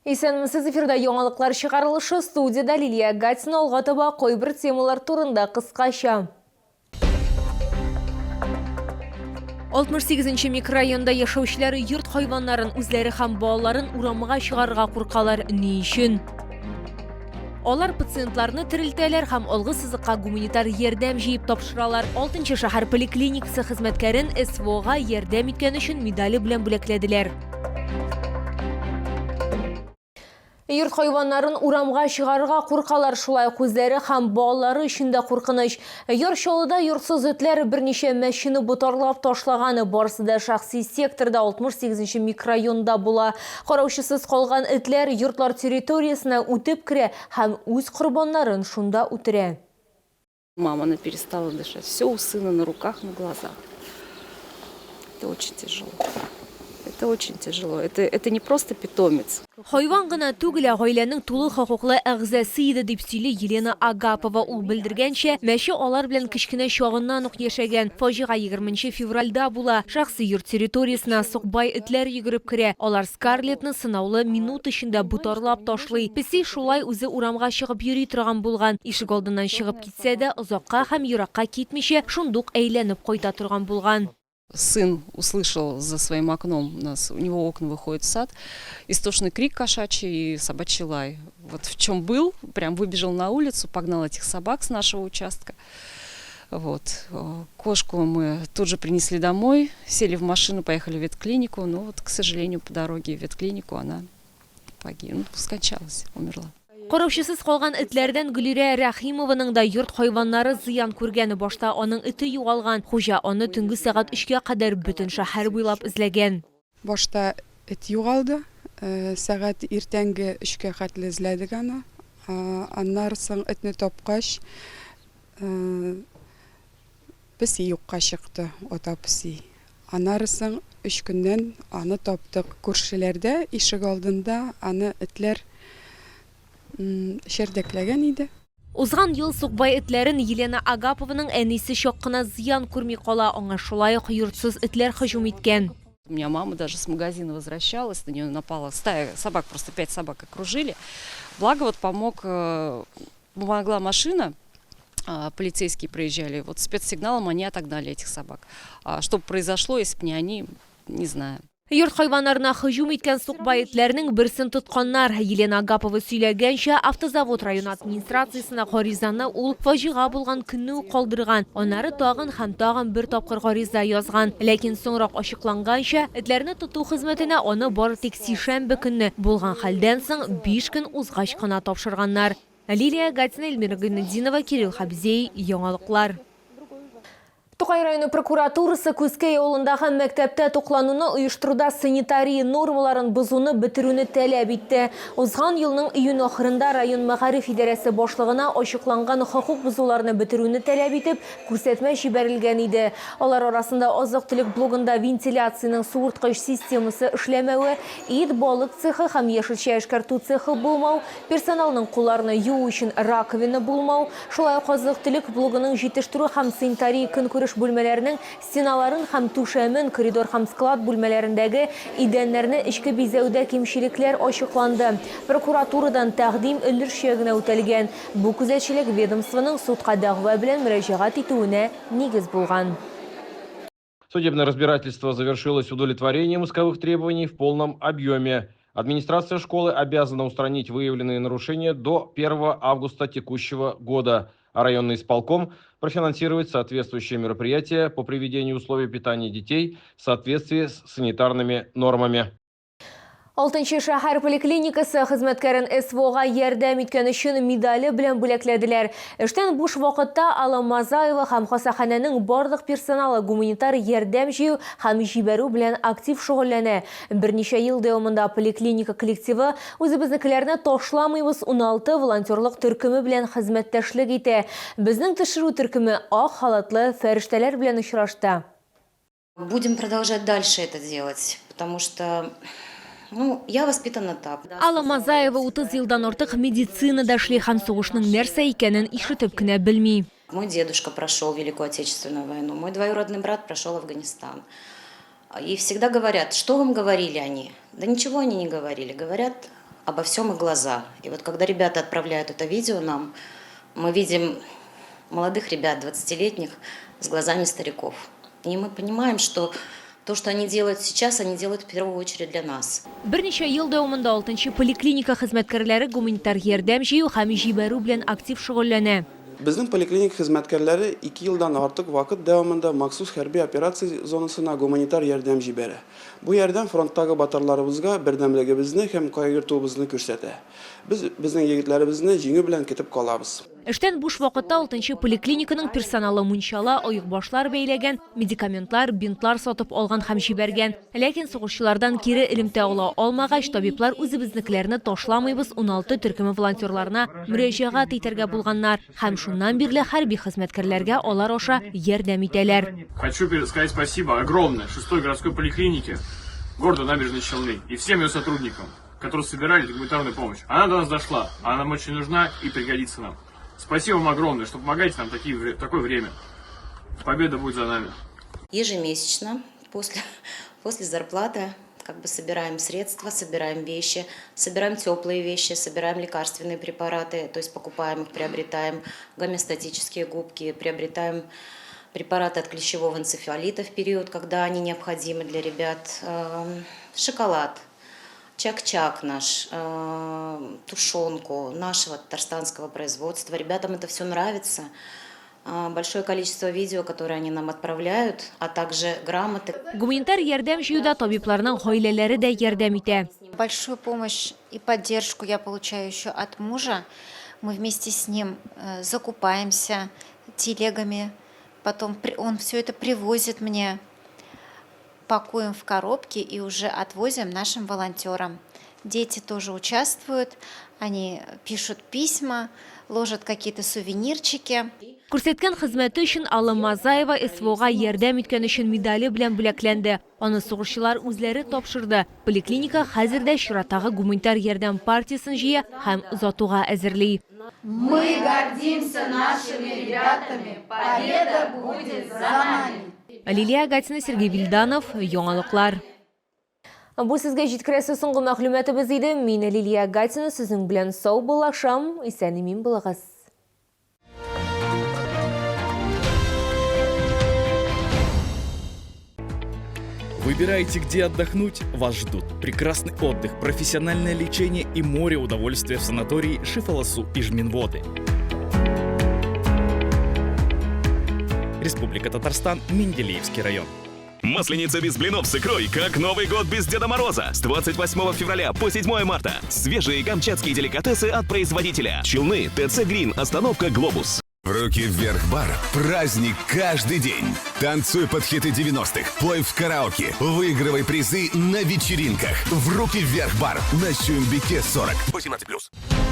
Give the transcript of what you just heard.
Исәнмесез, эфирда яңалыклар чыгарылышы, студияда Лилия Гатина алгатыба койбір темалар турында кыскача. 68-нче микрорайонда яшәүчеләр йорт хайваннарын үзләре һәм балаларын урамга чыгарырга куркалар. Ни өчен? Алар пациентларны терелтәләр һәм алгы сызыкка гуманитар ярдәм җыеп тапшыралар. 6-нчы шәһәр поликлиникасы хезмәткәрен СВОга ярдәм иткән өчен медале белән бүләкләделәр. Йорт хайваннарын урамга чыгарырга куркалар, шулай күзләре һәм балалары өчен дә куркыныч. Йорт-чалыда йортсыз этләр берничә мәчене бутарлап ташлаганы, барысы да шәхси секторда 68-нче микрорайонда була. Караучысыз калган этләр йортлар территориясенә үтеп керә һәм үз корбаннарын шунда үтерә. Мама, она перестала дышать. Все у сына на руках, на глазах. Это очень тяжело. Это очень тяжело. Это не просто питомец. Хайван гына түгел, гаиләнең тулы хокуклы әгъзасы иде дип сөйли Елена Агапова. Ул белдергәнчә, мәче алар белән кечкенә чагыннан ук яшәгән. Фаҗига 20 февральдә була. Шәхси йорт территориясенә сукбай этләр йөгереп керә. Алар Скарлетны сынаулы минут эчендә бутарлап ташлый. Песи шулай үзе урамга чыгып йөри торган булган. Ишек алдыннан чыгып китсә дә, озакка һәм еракка китмичә, шундук әйләнеп кайта торган булган. Сын услышал за своим окном, у него окна выходит в сад, истошный крик кошачий и собачий лай. Вот в чем был, прям выбежал на улицу, погнал этих собак с нашего участка. Вот. Кошку мы тут же принесли домой, сели в машину, поехали в ветклинику, но вот, к сожалению, по дороге в ветклинику она погибла, скончалась, умерла. Караучысыз калган этләрдән Гөлирә Рәхимованың да йорт хайваннары зыян күргәне. Башта аның эте югалган. Хуҗа аны төнге сәгать 3-кә кадәр бөтен шәһәр буйлап эзләгән. Башта эт югалды. Сәгать иртәнге 3-кә хәтле эзләдек аны. Аннан соң этне тапкач, песи юкка чыкты, ата песи. Аннан соң 3 көннән аны таптык. Күршеләрдә ишек алдында аны этләр шердәкләгән иде. Узган ел сукбай этләрен Елена Агапованың әнисе чак кына зыян күрми кала. Аңа шулай ук йортсыз этләр һөҗүм иткән. У меня мама даже с магазина возвращалась, на нее напала стая собак, просто 5 собак окружили. Благо вот помогла машина, полицейские приезжали, вот спецсигналом они отогнали этих собак. А что бы произошло, если бы не они, не знаю. Йорт хайваннарына һөҗүм иткән сукбай этләрнең берсен тотканнар. Елена Агапова сөйләгәнчә, автозавод район администрациясенә гаризаны ул фаҗига булган көнне үк калдырган. Аннары тагын һәм тагын бер тапкыр гариза язган. Ләкин соңрак ачыкланганча, этләрне тоту хезмәтенә аны бары тик сишәмбе көнне булган хәлдән соң 5 көн узгач кына тапшырганнар. Лилия Гатина, Эльмира Гайнетдинова, Кирилл Хабзей, яңалыклар. Тукай районы прокуратурасы Күскәй авылындагы мәктәптә туклануны оештыруда санитария нормаларын бозуны бетерүне таләп итте. Узган елның июнь ахырында район мәгариф идарәсе башлыгына ачыкланган хокук бозуларны бетерүне таләп итеп күрсәтмә җибәрелгән иде. Алар арасында азык-төлек блогында вентиляцияның суырткыч системасы эшләмәве, ит балык цехы һәм яшелчә эшкәртү цехы булмау, персоналның кулларны юу өчен раковина булмау, шулай ук азык-төлек блогының җитештерү һәм санитария көнкүреш бүлмәләренең стеналарын һәм түшәмен, коридор һәм склад бүлмәләрендәге идәннәрне эчке бизәүдә кимчелекләр ачыкланды. Прокуратурадан тәкъдим өлешчә генә үтәлгән. Бу күзәтчелек ведомствоның судка дәгъва белән мөрәҗәгать итүенә нигез булган. Судебное разбирательство завершилось удовлетворением исковых требований в полном объеме. Администрация школы обязана устранить выявленные нарушения до 1 августа текущего года, а районный исполком профинансирует соответствующие мероприятия по приведению условий питания детей в соответствии с санитарными нормами. 6-нчы шәһәр поликлиникасы хезмәткәрен СВОга ярдәм иткән өчен медале белән бүләкләделәр. Эштән буш вакытта Алла Мазаева һәм хастаханәнең барлык персоналы гуманитар ярдәм җыю һәм җибәрү белән актив шөгыльләнә. Берничә ел дәвамында поликлиника коллективы үзебезнекеләрне ташламыйбыз 16 волонтерлык төркеме белән хезмәттәшлек итә. Безнең төшерү төркеме ак халатлы фәрештәләр белән очрашты. Будем продолжать дальше это делать, потому что я воспитана так. Алла Мазаева 30 елдан артык медицинада эшли һәм сугышның нәрсә икәнен ишетеп кенә белми. Мой дедушка прошел Великую Отечественную войну, мой двоюродный брат прошел Афганистан. И всегда говорят, что вам говорили они? Да ничего они не говорили. Говорят, обо всем и глаза. И вот когда ребята отправляют это видео нам, мы видим молодых ребят, 20-летних, с глазами стариков. И мы понимаем, что то, что они делают сейчас, они делают в первую очередь для нас. Берничә ел дәвамында 6-нчы поликлиника хезмәткәрләре гуманитар ярдәм җыю һәм җибәрү белән актив шөгыльләнә. Безнең поликлиника хезмәткәрләре 2 елдан артык вакыт дәвамында махсус хәрби операция зонасына гуманитар ярдәм җибәрә. Бу ярдәм фронттагы батырларыбызга бердәмлегебезне һәм кайгыртуыбызны күрсәтә. Без безнең егетләребезне җиңү белән көтеп калабыз. Эштән буш вакытта 6-нчы поликлиниканың персоналы мунчала, оек-башлар бәйләгән, медикаментлар, бинтлар сатып алган һәм җибәргән. Ләкин сугышчылардан кире элемтә ала алмагач, табиблар үзебезнекеләрне ташламыйбыз 16 төркеме волонтерларына мөрәҗәгать итәргә булганнар һәм шуннан бирле хәрби хезмәткәрләргә алар аша ярдәм итәләр. Хочу сказать спасибо огромное 6-й городской поликлинике города Набережные Челны и всем ее сотрудникам, которые собирали гуманитарную помощь. Она до нас дошла, она нам очень нужна и пригодится нам. Спасибо вам огромное, что помогаете нам в такое время. Победа будет за нами. Ежемесячно после зарплаты собираем средства, собираем вещи, собираем теплые вещи, собираем лекарственные препараты, то есть покупаем их, приобретаем гомеостатические губки, приобретаем препараты от клещевого энцефалита в период, когда они необходимы для ребят, шоколад, чак-чак наш, тушенку нашего татарстанского производства. Ребятам это все нравится. Большое количество видео, которые они нам отправляют, а также грамоты. Гуманитар ярдәм җыюда табибларның гаиләләре дә ярдәм итә. Большую помощь и поддержку я получаю еще от мужа. Мы вместе с ним закупаемся телегами. Потом он все это привозит мне, пакуем в коробки и уже отвозим нашим волонтерам. Дети тоже участвуют, они пишут письма, ложат какие-то сувенирчики. Күрсәткән хезмәте өчен Алла Мазаева СВОга ярдәм иткән өчен медале белән бүләкләнде. Аны сугышчылар үзләре тапшырды. Поликлиника хәзердә чираттагы гуманитар ярдәм партиясын җыя һәм озатуга әзерли. Мы гордимся нашими ребятами. Победа будет за нами. Лилия Гатина, Сергей Вильданов, Яңалыклар. Бу сезгә җиткерәсе соңгы мәгълүматыбыз иде. Мин Лилия Гатина, сезнең белән сау булашам, исән-имин булыгыз. Выбираете, где отдохнуть? Вас ждут прекрасный отдых, профессиональное лечение и море удовольствия в санатории Шифаласу и Жминводы. Республика Татарстан, Менделеевский район. Масленица без блинов с икрой, как Новый год без Деда Мороза. С 28 февраля по 7 марта. Свежие камчатские деликатесы от производителя. Челны, ТЦ Грин, остановка Глобус. В «Руки вверх» бар. Праздник каждый день. Танцуй под хиты 90-х, пой в караоке, выигрывай призы на вечеринках. В «Руки вверх» бар на Чумбике 40. 18+.